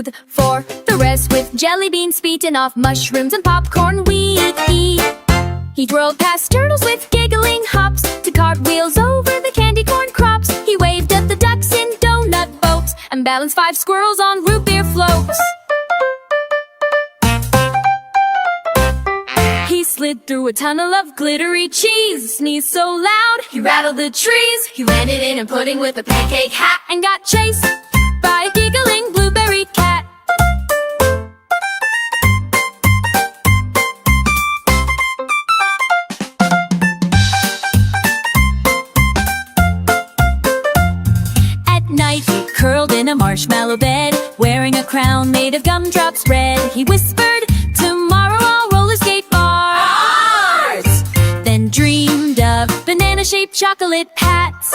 smooth. For the rest, with jelly beans beaten off, mushrooms and popcorn we'd eat. He twirled past turtles with giggling hops to cartwheels over the candy corn crops. He waved at the ducks in donut boats and balanced 5 squirrels on root beer floats. He slid through a tunnel of glittery cheese, sneezed so loud he rattled the trees. He landed in a pudding with a pancake hat and got chased by a giggling blueberry cat. At night he curled in a marshmallow bed, wearing a crown made of gumdrops red. He whispered, "Tomorrow I'll roller skate bars," then dreamed of banana-shaped chocolate hats.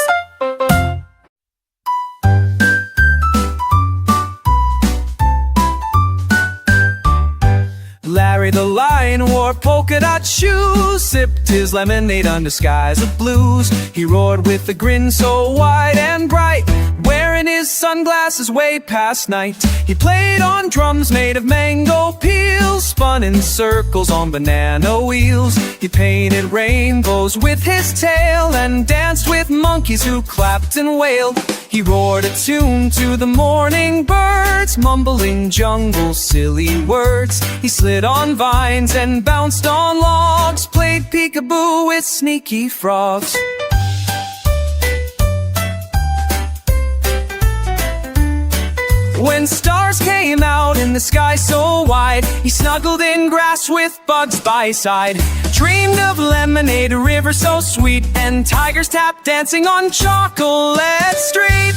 Larry the lion wore polka-dot shoes, sipped his lemonade under skies of blues. He roared with a grin so wide and bright, wearing his sunglasses way past night. He played on drums made of mango peels, spun in circles on banana wheels. He painted rainbows with his tail and danced with monkeys who clapped and wailed. He roared a tune to the morning birds, mumbling jungle silly words. He slid on vines and bounced on logs, played peekaboo with sneaky frogs. When stars came out in the sky so wide, he snuggled in grass with bugs by his side. Dreamed of lemonade, a river so sweet, and tigers tap dancing on Chocolate Street.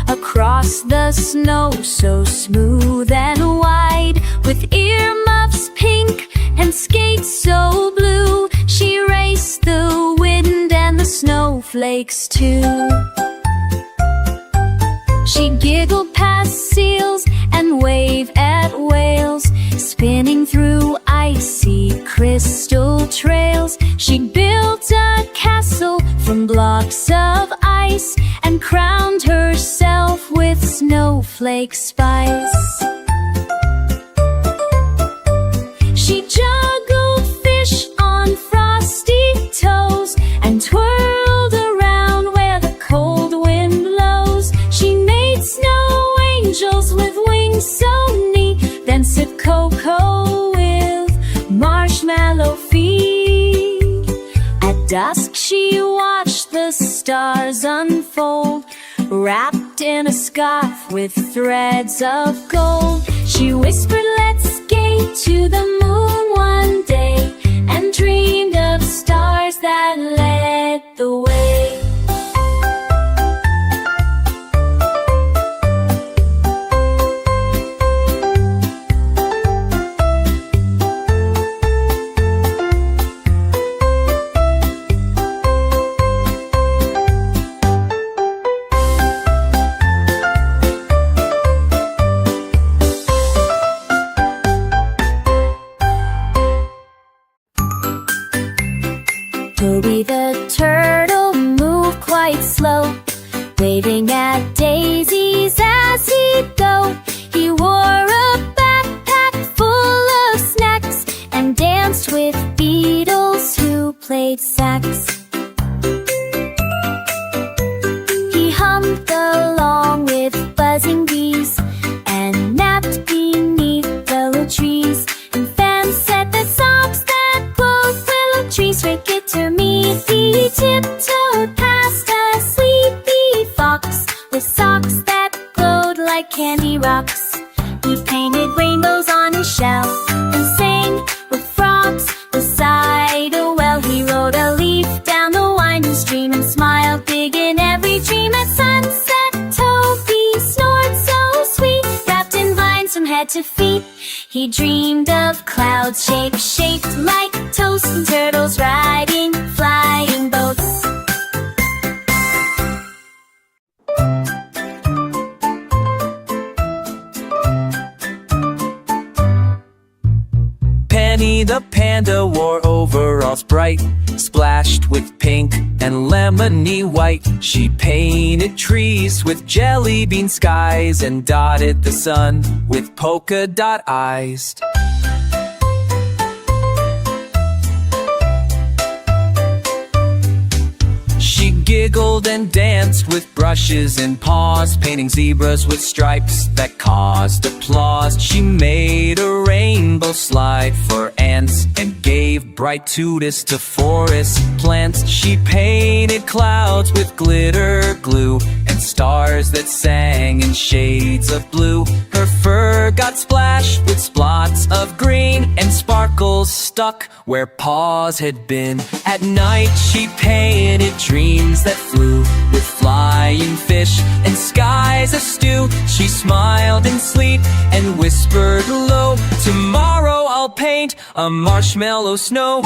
Across the snow so smooth and wide, with earmuffs pink and skates so blue, she raced the wind and the snowflakes too. She giggled past seals and waved at whales, spinning through icy crystal trails. She built a castle from blocks of ice and crowned herself with snowflake spice. She juggled fish on frosty toes and twirled around where the cold wind blows. She made snow angels with wings so neat, then sipped cocoa with marshmallow feet. At dusk she watched the stars unfold, wrapped in a scarf with threads of gold. She whispered, "Let's skate to the moon one day," and dreamed of stars that led the way. Toby the turtle moved quite slow, waving at daisies as he'd go. He wore a backpack full of snacks and danced with beetles who played sax. He hummed along with buzzing bees and napped beneath willow trees, and fans said the songs that quote willow trees wicked to me. He tiptoed past a sleepy fox with socks that glowed like candy rocks. He painted rainbows on his shell and sang with frogs beside a well. He rode a leaf down the winding stream and head to feet. He dreamed of clouds shaped like toast, and turtles riding flying boats. Penny the panda wore overalls bright, splashed with pink and lemony white. She painted trees with jelly bean skies and dotted the sun with polka dot eyes. She giggled and danced with brushes and paws, painting zebras with stripes that caused applause. She made a rainbow slide for ants and gave bright tutus to forest plants. She painted clouds with glitter glue and stars that sang in shades of blue. Her fur got splashed with splots of green and sparkles stuck where paws had been. At night she painted dreams that flew with flying fish and skies of stew. She smiled in sleep and whispered low, tomorrow I'll paint a marshmallow snow.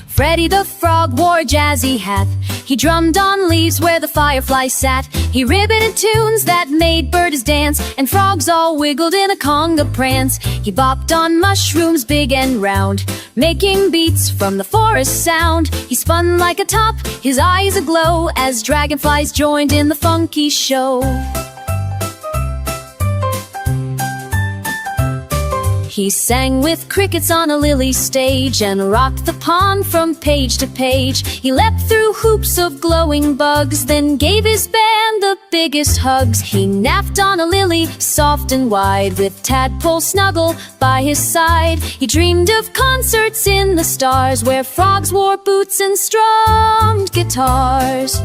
Freddy the Frog wore a jazzy hat. He drummed on leaves where the fireflies sat. He ribbited tunes that made birds dance, and frogs all wiggled in a conga prance. He bopped on mushrooms big and round, making beats from the forest sound. He spun like a top, his eyes aglow, as dragonflies joined in the funky show. He sang with crickets on a lily stage and rocked the pond from page to page. He leapt through hoops of glowing bugs, then gave his band the biggest hugs. He napped on a lily, soft and wide, with Tadpole snuggle by his side. He dreamed of concerts in the stars, where frogs wore boots and strummed guitars.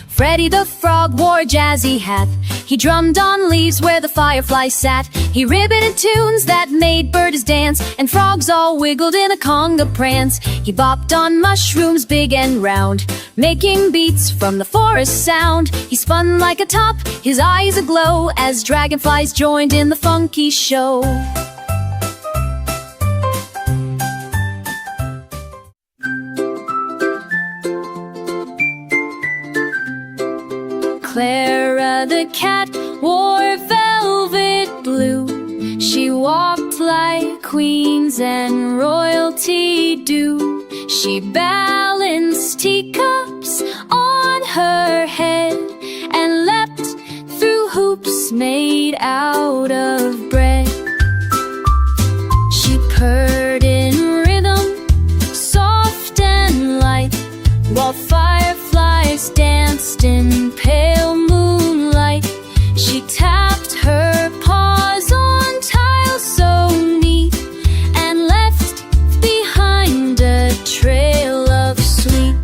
Freddy the Frog wore a jazzy hat. He drummed on leaves where the fireflies sat. He ribbited tunes that made birds dance, and frogs all wiggled in a conga prance. He bopped on mushrooms big and round, making beats from the forest sound. He spun like a top, his eyes aglow, as dragonflies joined in the funky show. Clara the cat wore velvet blue. She walked like queens and royalty do. She balanced teacups on her head and leapt through hoops made out of bread. She purred in rhythm, soft and light, while fireflies danced in pale moonlight. She tapped her paws on tiles so neat and left behind a trail of sweet.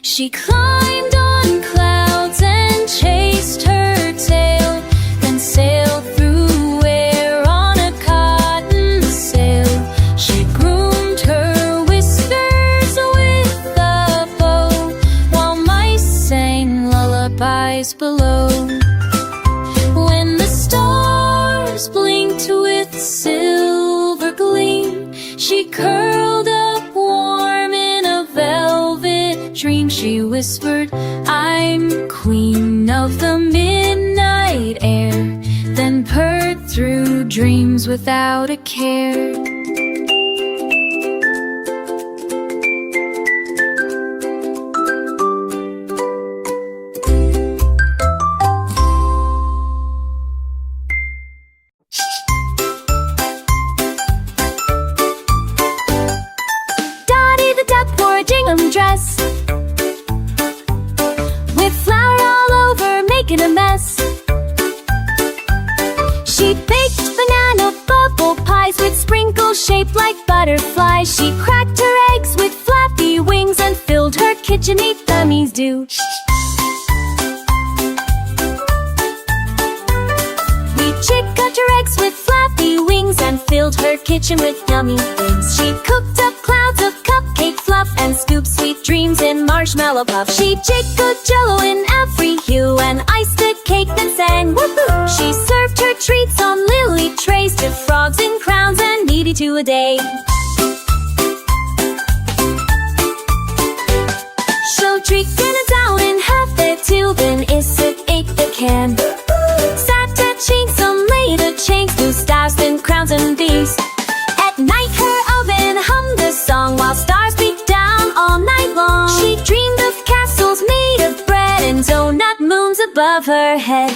She climbed on clouds and chased her tail, then sailed through air on a cotton sail. She groomed her whiskers with a bow, while mice sang lullabies below. When the stars blinked with silver gleam, she curled up warm in a velvet dream. She whispered, I'm queen of the midnight air, then purred through dreams without a care. Dress with flour all over, making a mess. She baked banana bubble pies with sprinkles shaped like butterflies. She cracked her eggs with flappy wings and filled her kitchen neat dummies do. We chick cut her eggs with flappy wings and filled filled her kitchen with yummy things. She cooked up clouds of cupcake fluff and scooped sweet dreams in marshmallow puff. She jiggled jello in every hue and iced a cake that sang woohoo. She served her treats on lily trays to frogs in crowns and needy to a day. She'll drink dinner down in half the tube and Isaac ate the can. Sat at chinks on later chinks, blue stars, thin crowns and bees. At night her oven hummed a song while stars beat down all night long. She dreamed of castles made of bread and donut moons above her head.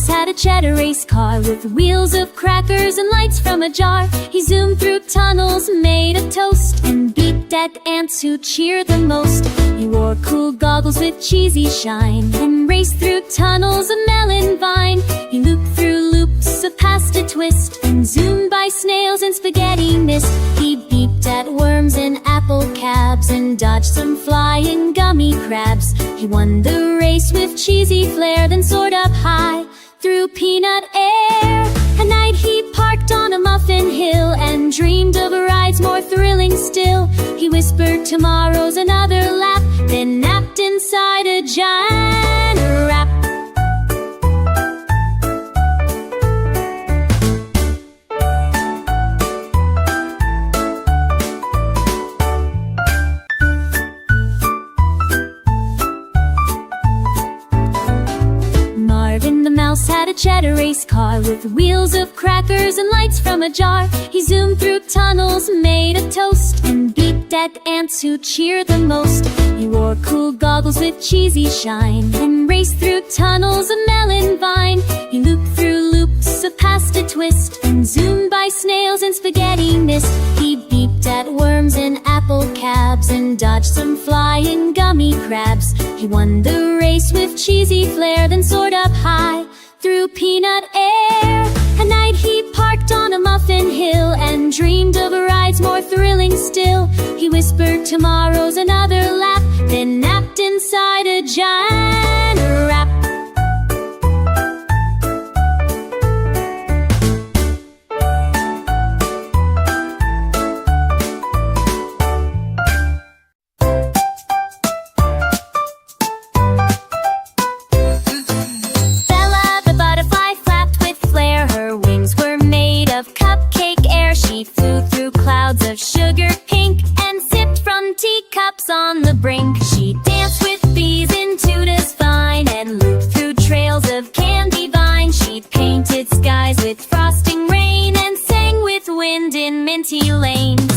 Had a cheddar race car with wheels of crackers and lights from a jar. He zoomed through tunnels made of toast and beeped at ants who cheered the most. He wore cool goggles with cheesy shine and raced through tunnels of melon vine. He looped through loops of pasta twist and zoomed by snails and spaghetti mist. He beeped at worms and apple cabs and dodged some flying gummy crabs. He won the race with cheesy flair, then soared up high through peanut air. At night he parked on a muffin hill and dreamed of rides more thrilling still. He whispered tomorrow's another lap, then napped inside a giant wrap. Had a cheddar race car with wheels of crackers and lights from a jar. He zoomed through tunnels made of toast and beeped at ants who cheered the most. He wore cool goggles with cheesy shine and raced through tunnels of melon vine. He looped through loops of pasta twist and zoomed by snails and spaghetti mist. He beeped at worms and apple cabs and dodged some flying gummy crabs. He won the race with cheesy flair, then soared up high through peanut air. At night he parked on a muffin hill and dreamed of rides more thrilling still. He whispered tomorrow's another lap, then napped inside a giant wrap. Of sugar pink and sipped from teacups on the brink. She danced with bees in Tuda's vine and looped through trails of candy vine. She painted skies with frosting rain and sang with wind in minty lanes.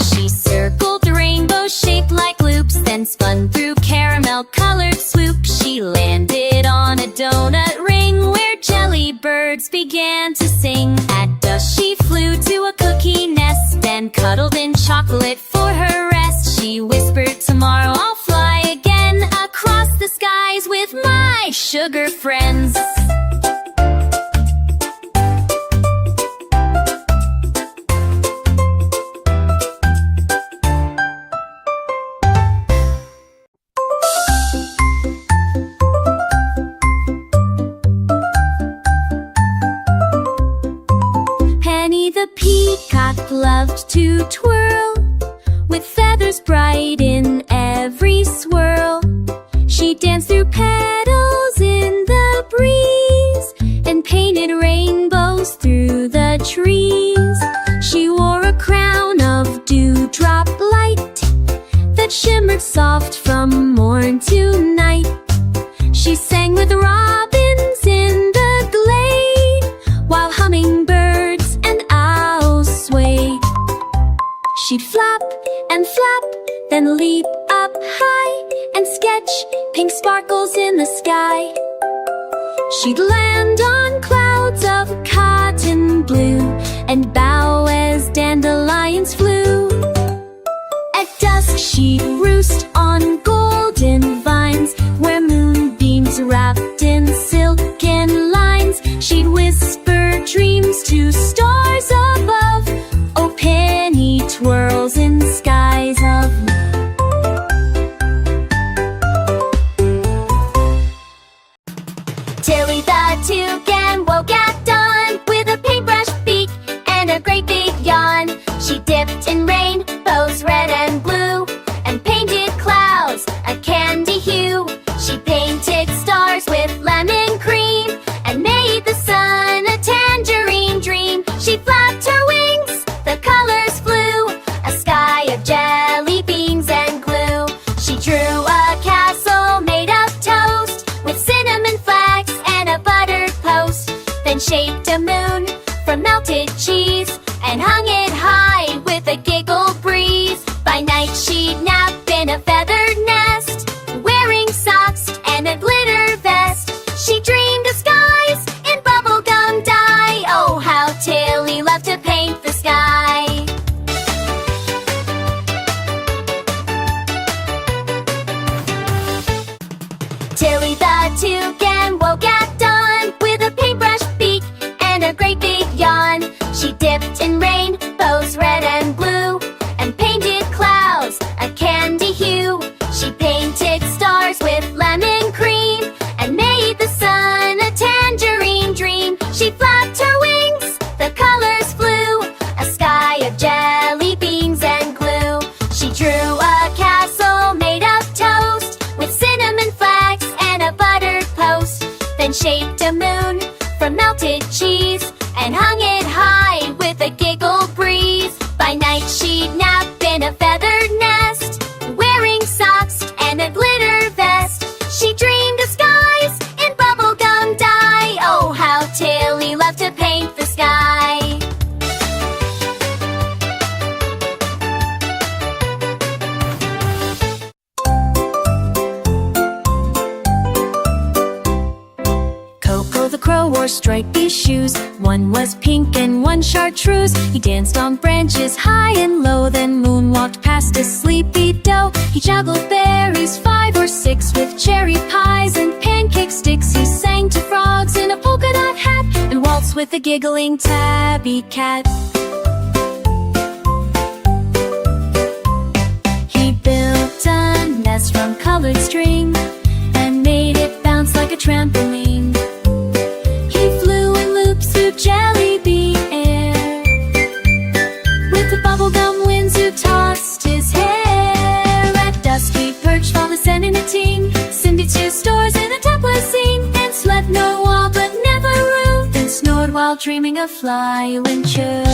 She circled the rainbow shaped like loops, then spun through caramel-colored swoops. She landed on a donut ring where jelly birds began to sing. At dusk she flew to a cookie nest and cuddled in chocolate for her rest. She whispered, tomorrow I'll fly again across the skies with my sugar friends. Loved to twirl with feathers bright in every swirl. She danced through petals in the breeze and painted rainbows through the trees. She wore a crown of dewdrop light that shimmered soft from morn to night. She sang with robins in the glade while hummingbirds and owls swayed. She'd flap and flap, then leap up high and sketch pink sparkles in the sky. She'd land on clouds of cotton blue and bow as dandelions flew. At dusk she'd roost on golden vines where moonbeams By night she'd nap in a feathered nest, wearing socks and a glitter vest. She dreamed of skies in bubblegum dye. Oh, how Tilly loved to paint the sky. Tilly the toucan woke at dawn with a paintbrush beak and a great big yawn. She dipped in rainbows red and blue and painted clouds a candy hue. She painted stars with lemon cream and made the sun a tangerine dream. She flapped her wings, the colors flew, a sky of jelly beans and glue. She drew a castle made of toast with cinnamon flags and a buttered post, then shaped a moon from melted cheese and hung it high with a giggle breeze. By night she'd nap in a feathered nest, wearing socks and a glitter vest. She dreamed of skies in bubblegum dye. Oh, how Tilly loved to paint the sky. Coco the crow wore stripy shoes. One was pink and one chartreuse. He danced on branches high and low, then moonwalked past a sleepy doe. He juggled berries 5 or 6 with cherry pies and pancake sticks. He sang to frogs in a polka dot hat and waltzed with a giggling tabby cat. He built a nest from colored string and made it bounce like a trampoline. Through jelly bean air with the bubblegum winds who tossed his hair. At dusk he perched on the sand in a ting, Cindy 2 stores in a toddler scene, and slept no while but never rode, then snored while dreaming of flying chirp.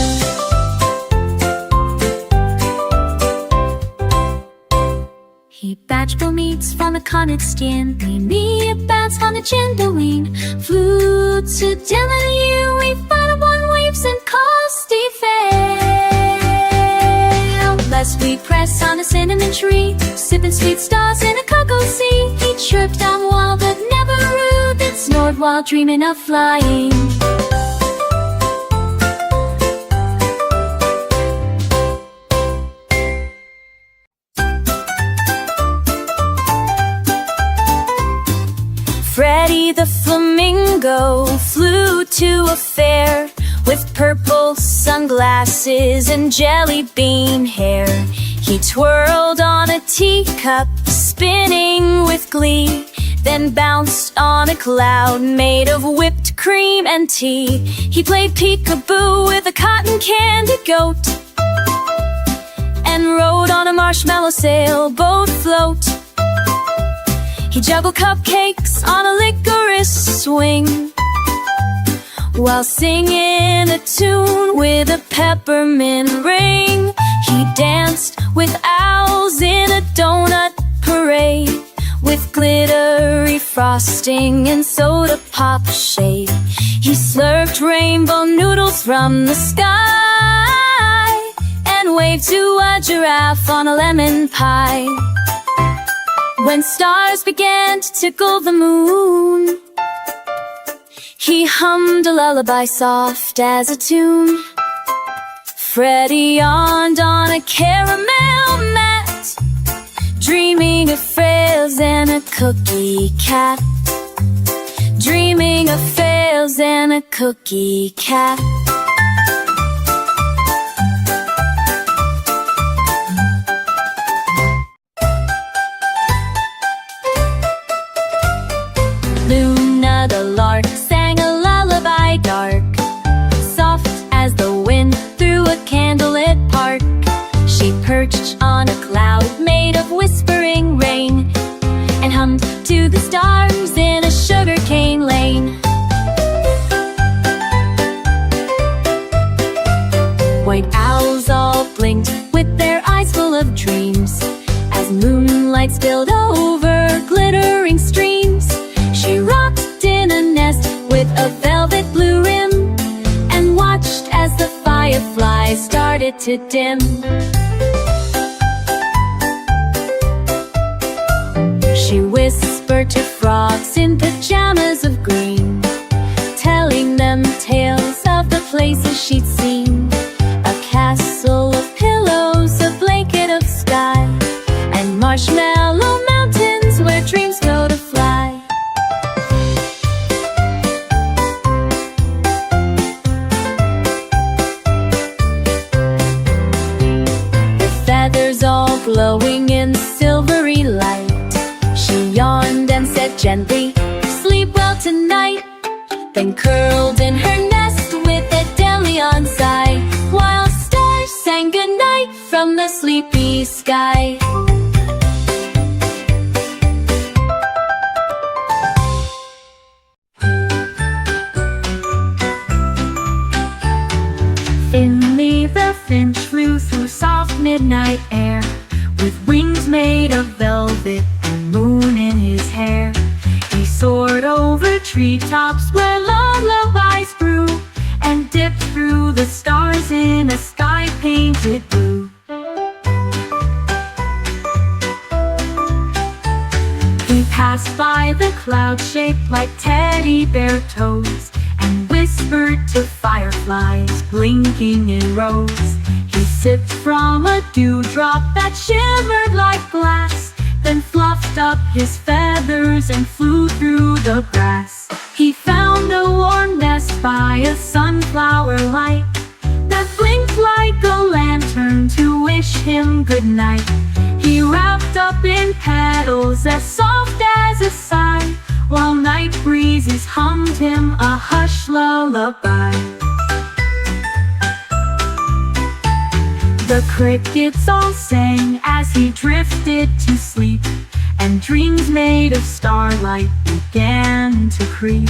He batched meats from the connet skin, me a bats on the chandelier, flew to Delany. We found one waves and costy fail. Lest we press on a cinnamon tree, sipping sweet stars in a cocoa sea. He chirped on while but never rude, then snored while dreaming of flying. Freddie the flamingo flew to a fair with purple sunglasses and jelly bean hair. He twirled on a teacup, spinning with glee, then bounced on a cloud made of whipped cream and tea. He played peekaboo with a cotton candy goat and rode on a marshmallow sailboat float. He juggled cupcakes on a licorice swing while singing a tune with a peppermint ring. He danced with owls in a donut parade with glittery frosting and soda pop shade. He slurped rainbow noodles from the sky and waved to a giraffe on a lemon pie. When stars began to tickle the moon, he hummed a lullaby soft as a tune. Freddie yawned on a caramel mat, dreaming of frails and a cookie cat. Dreaming of frails and a cookie cat. Luna the lark sang a lullaby dark, soft as the wind through a candlelit park. She perched on a cloud made of whispering rain and hummed to the stars in a sugarcane lane. White owls all blinked with their eyes full of dreams as moonlight spilled over glittering streams. She rocked in a nest with a velvet blue rim and watched as the fireflies started to dim. marshmallow mountains where dreams go to fly. The feathers all glowing in silvery light, she yawned and said gently, "Sleep well tonight." Then curled in her nest with a delion sigh, while stars sang goodnight from the sleepy sky. Finley the finch flew through soft midnight air, with wings made of velvet and moon in his hair. He soared over treetops where lullabies grew, and dipped through the stars in a sky painted blue. He passed by the cloud shaped like teddy bear toes, and whispered to fireflies blinking in rows. He sipped from a dewdrop that shimmered like glass, then fluffed up his feathers and flew through the grass. He found a warm nest by a sunflower light that blinked like a lantern to wish him good night. He wrapped up in petals as soft as a sigh, while night breezes hummed him a hush lullaby. The crickets all sang as he drifted to sleep, and dreams made of starlight began to creep.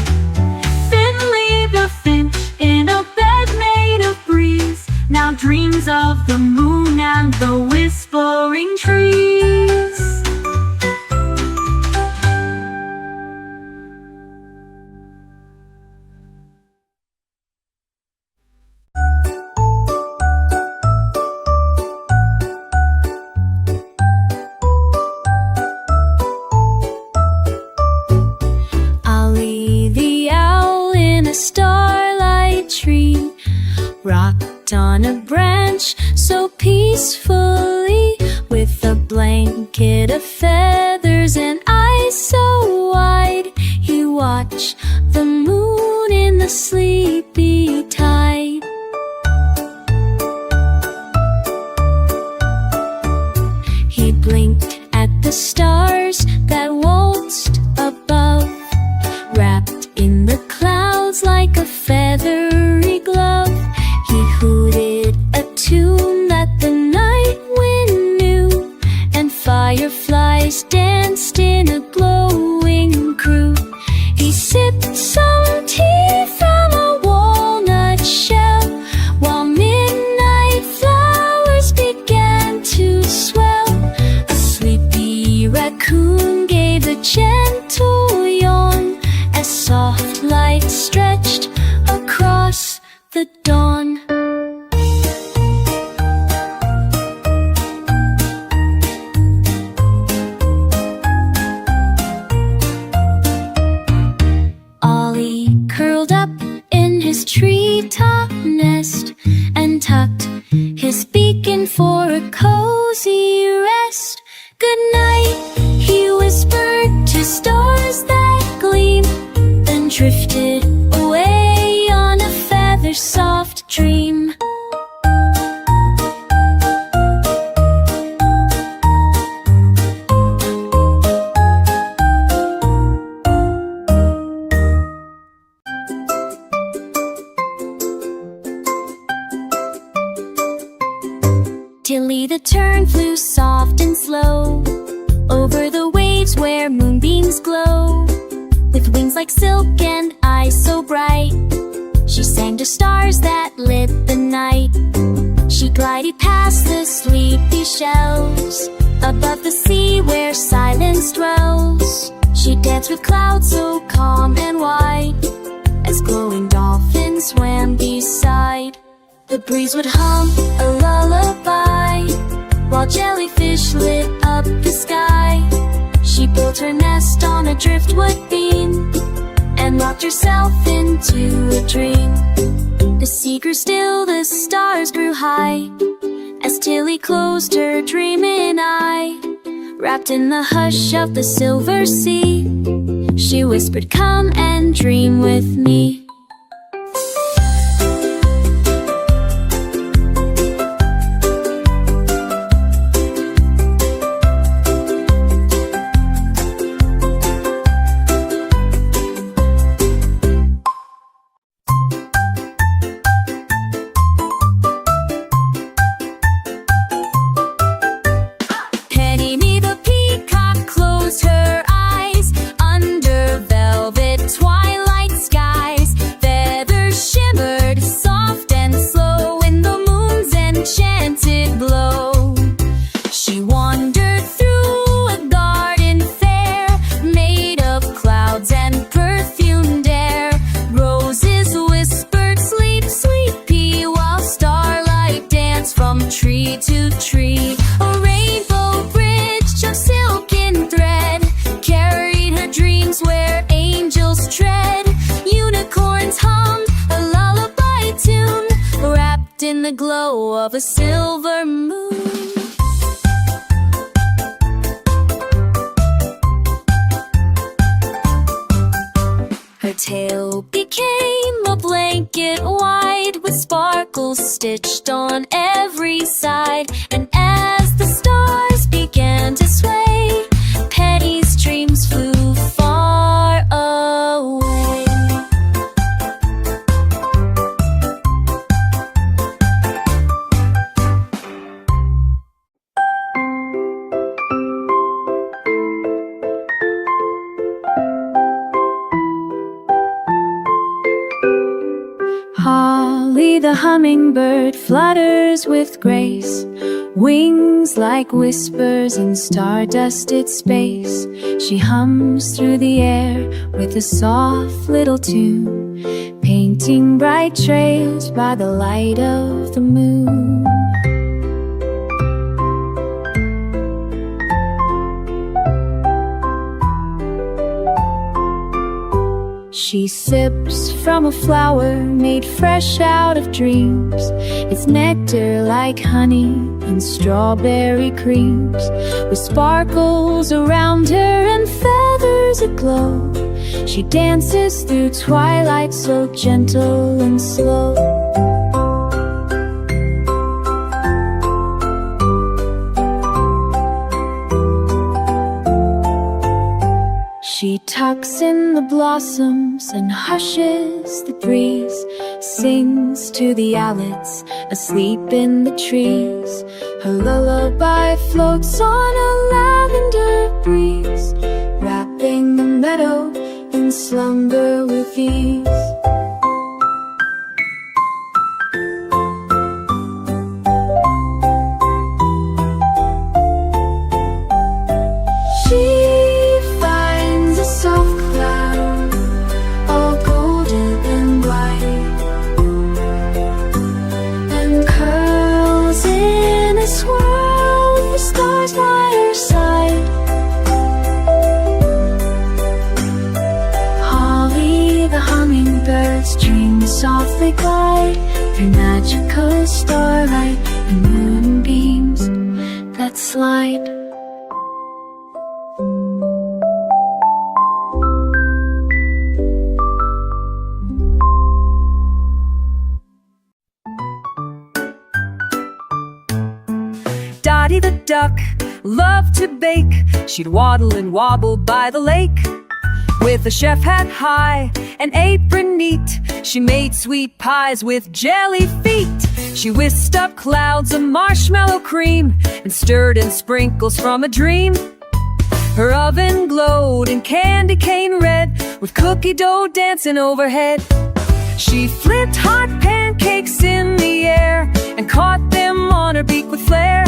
Finley the finch in a bed made of breeze now dreams of the moon and the whispering trees. Rocked on a branch so peacefully, with a blanket of feathers and eyes so wide. He watched the moon in the sleepy tide. He blinked at the stars that waltzed above, wrapped in the clouds like a feathery glove. He hooted a tune that the night wind knew, and fireflies danced in a glowing crew. He sipped some tea from a walnut shell, while midnight flowers began to swell. A sleepy raccoon gave a gentle yawn as soft light stretched across the dawn. Ollie curled up in his treetop nest and tucked his beak in for a cozy rest. Good night, he whispered to stars that gleam, then drifted away on a feather-soft dream. Tilly the tern flew soft and slow over the waves where moonbeams glow. With wings like silk and eyes so bright, she sang to stars that lit the night. She glided past the sleepy shells, above the sea where silence dwells. She danced with clouds so calm and wide, as glowing dolphins swam beside. The breeze would hum a lullaby, while jellyfish lit up the sky. She built her nest on a driftwood beam, and rocked herself into a dream. The sea grew still, the stars grew high, as Tilly closed her dreaming eye, wrapped Wrapped in the hush of the silver sea, she whispered, "Come and dream with me." Tree to tree, a rainbow bridge of silken thread carried her dreams where angels tread. Unicorns hummed a lullaby tune, wrapped in the glow of a silver moon. Her tail became a blanket wide with sparkles stitched on every side. And as the stars began to sway, Petty's dreams flew far away. Holly the hummingbird flutters with grace, wings like whispers in star-dusted space. She hums through the air with a soft little tune, painting bright trails by the light of the moon. She sips from a flower made fresh out of dreams, its nectar like honey and strawberry creams. With sparkles around her and feathers aglow, she dances through twilight so gentle and slow. She tucks in the blossoms and hushes the breeze, sings to the owlets asleep in the trees. Her lullaby floats on a lavender breeze, wrapping the meadow in slumber with ease. Softly glide through magical starlight and moonbeams that slide. Dottie the duck loved to bake. She'd waddle and wobble by the lake. With a chef hat high, an apron neat, she made sweet pies with jelly feet. She whisked up clouds of marshmallow cream and stirred in sprinkles from a dream. Her oven glowed in candy cane red, with cookie dough dancing overhead. She flipped hot pancakes in the air and caught them on her beak with flair.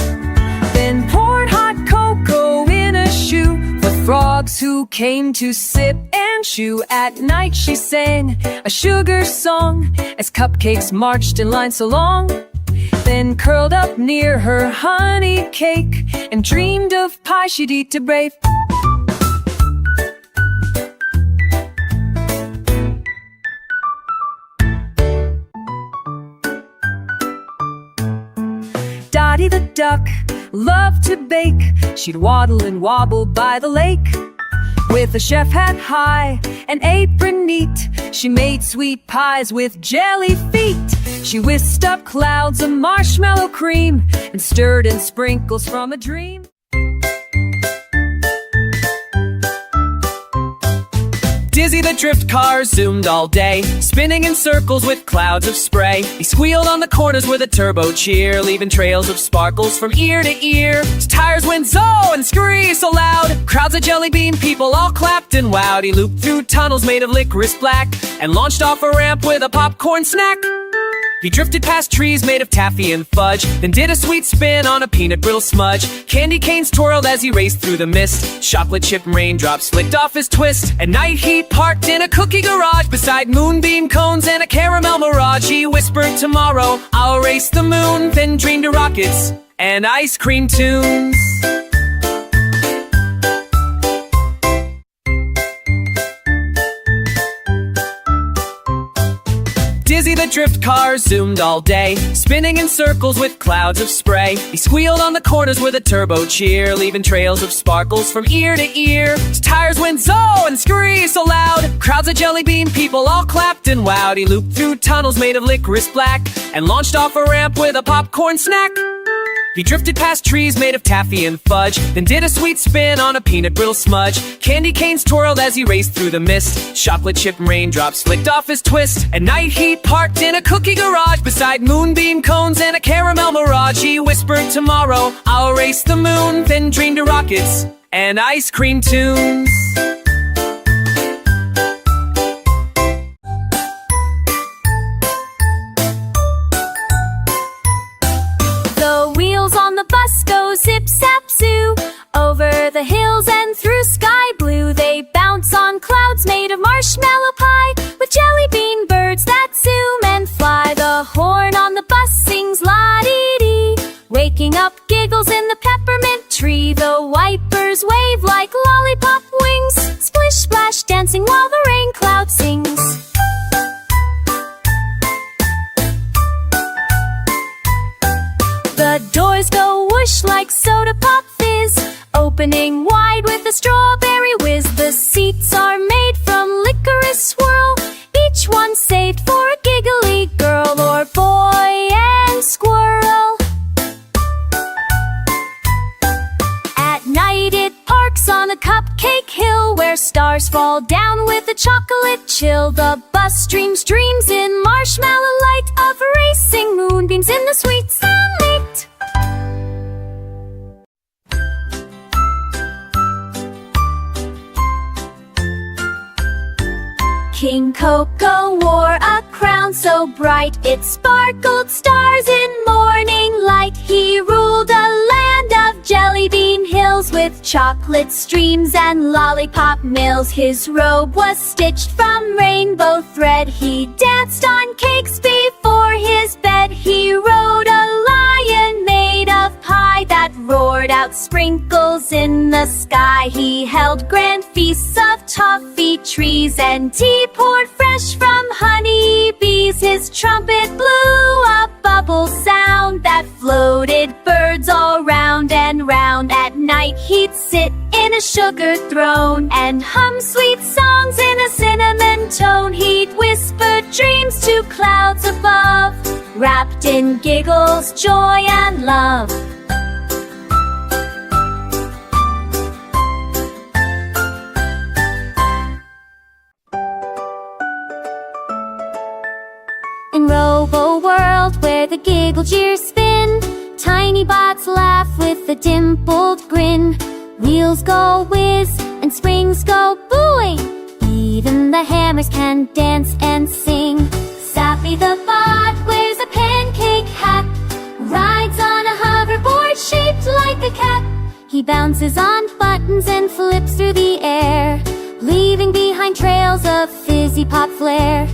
Then poured hot cocoa in a shoe for frogs who came to sip and chew. At night she sang a sugar song as cupcakes marched in line so long. Then curled up near her honey cake and dreamed of pie she'd eat to brave. Dottie the duck loved to bake. She'd waddle and wobble by the lake. With a chef hat high, an apron neat, she made sweet pies with jelly feet. She whisked up clouds of marshmallow cream and stirred in sprinkles from a dream. Dizzy the drift car zoomed all day, spinning in circles with clouds of spray. He squealed on the corners with a turbo cheer, leaving trails of sparkles from ear to ear. His tires went zo and screamed so loud, crowds of jelly bean people all clapped and wowed. He looped through tunnels made of licorice black and launched off a ramp with a popcorn snack. He drifted past trees made of taffy and fudge, then did a sweet spin on a peanut brittle smudge. Candy canes twirled as he raced through the mist. Chocolate chip raindrops flicked off his twist. At night he parked in a cookie garage beside moonbeam cones and a caramel mirage. He whispered, tomorrow I'll race the moon, then dreamed of rockets and ice cream tunes. Dizzy the drift car zoomed all day, spinning in circles with clouds of spray. He squealed on the corners with a turbo cheer, leaving trails of sparkles from ear to ear. His tires went zo and screamed so loud, crowds of jelly bean people all clapped and wowed. He looped through tunnels made of licorice black and launched off a ramp with a popcorn snack. He drifted past trees made of taffy and fudge, then did a sweet spin on a peanut brittle smudge. Candy canes twirled as he raced through the mist. Chocolate chip raindrops flicked off his twist. At night he parked in a cookie garage beside moonbeam cones and a caramel mirage. He whispered, tomorrow I'll race the moon, then dreamed of rockets and ice cream tunes. On the bus go zip zap zoo, over the hills and through sky blue. They bounce on clouds made of marshmallow pie, with jelly bean birds that zoom and fly. The horn on the bus sings la-dee-dee, waking up giggles in the peppermint tree. The wipers wave like lollipop wings, splish splash dancing while the rain cloud sings. The doors go whoosh like soda pop fizz, opening wide with a strawberry whiz. The seats are made from licorice swirl, each one saved for a giggly girl or boy and squirrel. At night it parks on a cupcake hill, where stars fall down with a chocolate chill. The bus dreams dreams in marshmallow light, of racing moonbeams in the sweet sunlight. King Coco wore a crown so bright it sparkled stars in morning light. He ruled a land of jelly bean hills with chocolate streams and lollipop mills. His robe was stitched from rainbow thread. He danced on cakes before his bed. He rode a lion made of pie that roared out sprinkles in the sky. He held grand feasts of toffee trees and tea poured fresh from honey bees. His trumpet blew a bubble sound that floated birds all round and round. At night he'd sit in a sugar throne and hum sweet songs in a cinnamon tone. He'd whisper dreams to clouds above, wrapped in giggles, joy and love. In Robo World, where the giggle gears spin, tiny bots laugh with a dimpled grin. Wheels go whiz and springs go booing, even the hammers can dance and sing. Sappy the bot wears a pancake hat, rides on a hoverboard shaped like a cat. He bounces on buttons and flips through the air, leaving behind trails of fizzy pop flair.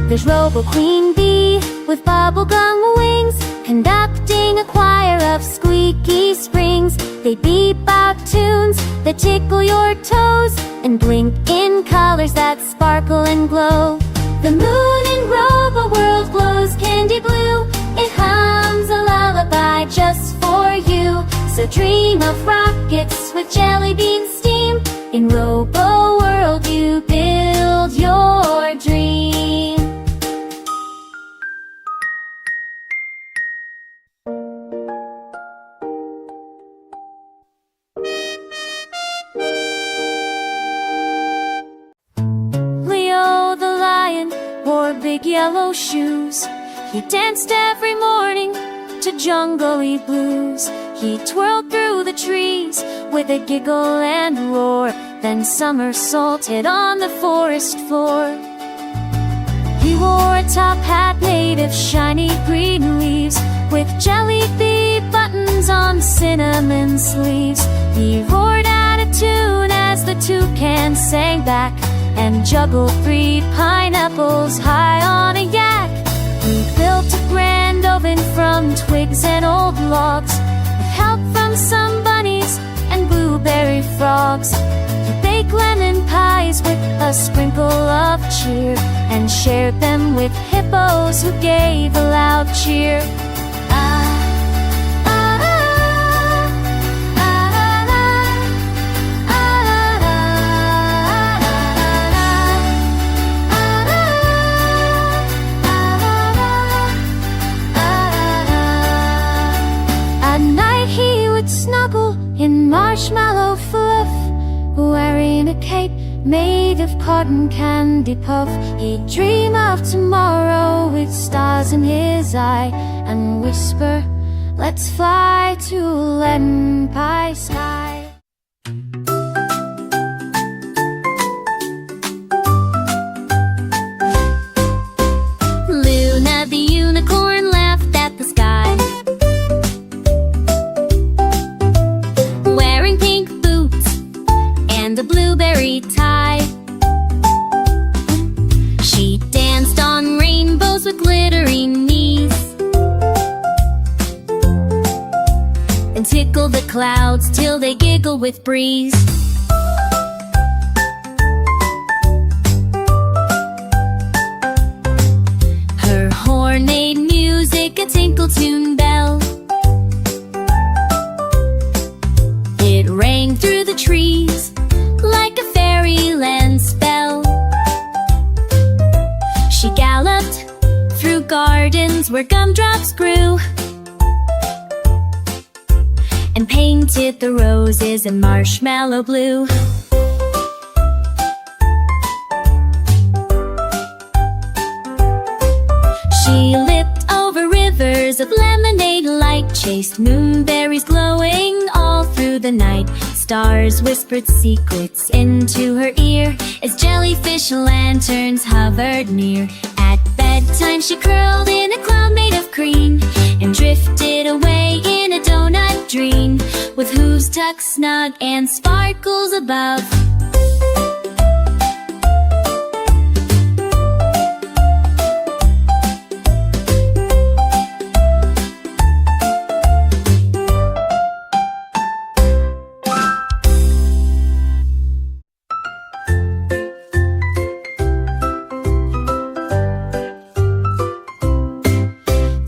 There's Robo Queen Bee with bubblegum wings, conducting a choir of squeaky springs. They beep out tunes that tickle your toes and blink in colors that sparkle and glow. The moon in Robo World glows candy blue. It hums lullaby just for you. So dream of rockets with jelly bean steam. In Robo World you build your dream. Leo the lion wore big yellow shoes. He danced every morning to jungly blues. He twirled through the trees with a giggle and roar, then somersaulted on the forest floor. He wore a top hat made of shiny green leaves, with jelly bee buttons on cinnamon sleeves. He roared out a tune as the toucan sang back, and juggled 3 pineapples high on a yak. He built a grand oven from twigs and old logs, with help from some bunnies and blueberry frogs. He baked lemon pies with a sprinkle of cheer, and shared them with hippos who gave a loud cheer. In marshmallow fluff, wearing a cape made of cotton candy puff. He'd dream of tomorrow with stars in his eye, and whisper, let's fly to leaden pie sky. Luna the unicorn laughed at the sky, a blueberry tie. She danced on rainbows with glittering knees, and tickled the clouds till they giggle with breeze. Her horn made music, a tinkle tune bell. It rang through the trees like a fairyland spell. She galloped through gardens where gumdrops grew, and painted the roses in marshmallow blue. She leapt over rivers of lemonade light, chased moonberries glowing all through the night. Stars whispered secrets into her ear as jellyfish lanterns hovered near. At bedtime she curled in a cloud made of green, and drifted away in a donut dream, with hooves tucked snug and sparkles above.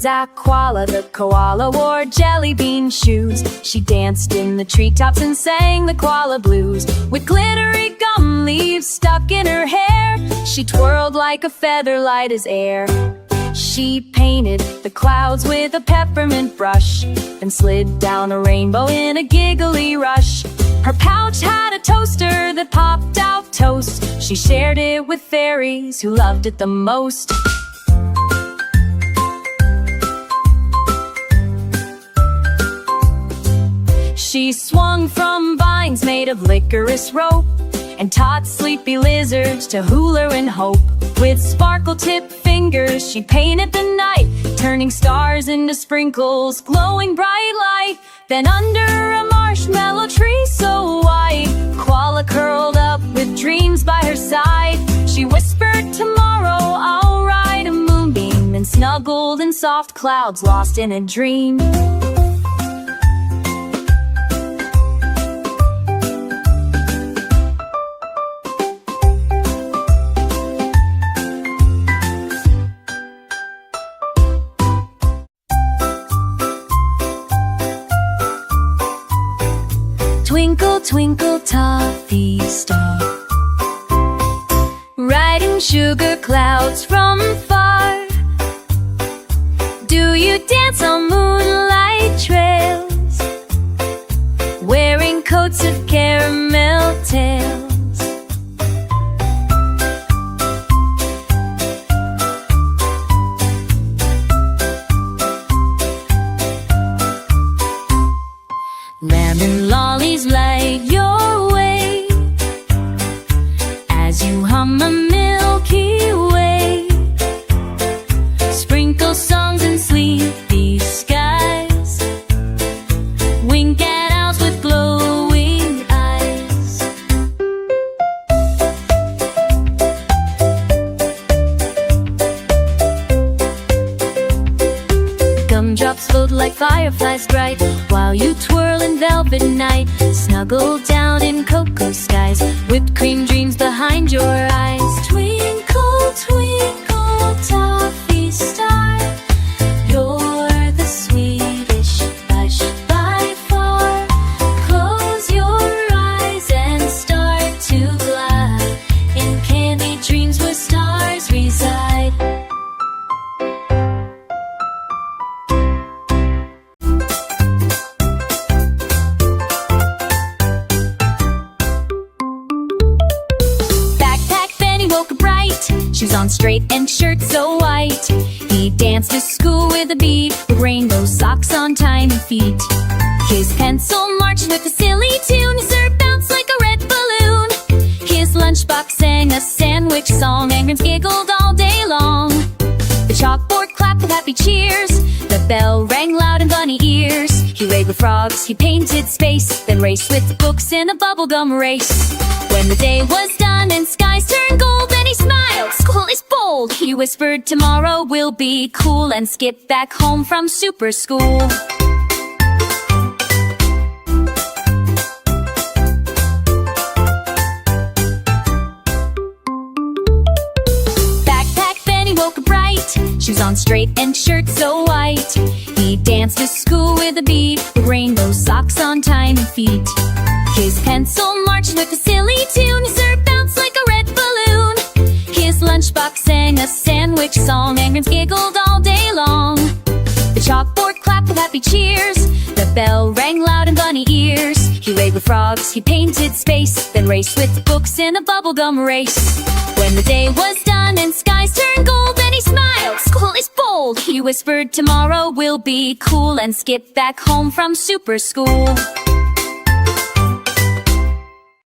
Zaquala the koala wore jelly bean shoes. She danced in the treetops and sang the koala blues, with glittery gum leaves stuck in her hair. She twirled like a feather light as air. She painted the clouds with a peppermint brush, then slid down a rainbow in a giggly rush. Her pouch had a toaster that popped out toast. She shared it with fairies who loved it the most. She swung from vines made of licorice rope, and taught sleepy lizards to hula and hope. With sparkle-tipped fingers she painted the night, turning stars into sprinkles, glowing bright light. Then under a marshmallow tree so white, koala curled up with dreams by her side. She whispered, tomorrow I'll ride a moonbeam, and snuggled in soft clouds lost in a dream. Twinkle, twinkle, toffee star, riding sugar clouds from far. Do you dance on moonlight trails, wearing coats of caramel tails? Lemon lollies light your way as you hum a Milky Way. Sprinkle songs in sleepy skies, wink at owls with glowing eyes. Gumdrops float like fireflies bright, while you twirl in velvet night. Snuggle down in cocoa skies, whipped cream dreams behind your eyes. Twinkle, twinkle, toffee star, you're the sweetest blush by far. Close your eyes and start to glide in candy dreams where stars reside. Shoes on straight and shirt so white. He danced to school with a beat, with rainbow socks on tiny feet. His pencil marched with a silly tune, his hair bounced like a red balloon. His lunchbox sang a sandwich song, and grins giggled all day long. The chalkboard clapped with happy cheers, the bell rang loud in bunny ears. He raced with frogs, he painted space, then raced with books in a bubblegum race. When the day was done and skies turned gold, then he smiled. School is bold, he whispered, tomorrow will be cool, and skipped back home from super school. Backpack Benny woke up bright, shoes on straight and shirt so white. He danced to school with a beat, with rainbow socks on tiny feet. His pencil marched with a silly tune, his hair bounced like a red balloon. His lunchbox sang a sandwich song, and grins giggled all day long. The chalkboard clapped with happy cheers, the bell rang loud in bunny ears. He raced with frogs, he painted space, then raced with books in a bubblegum race. When the day was done and skies turned gold, then he smiled. School is bold, he whispered, tomorrow will be cool, and skipped back home from super school.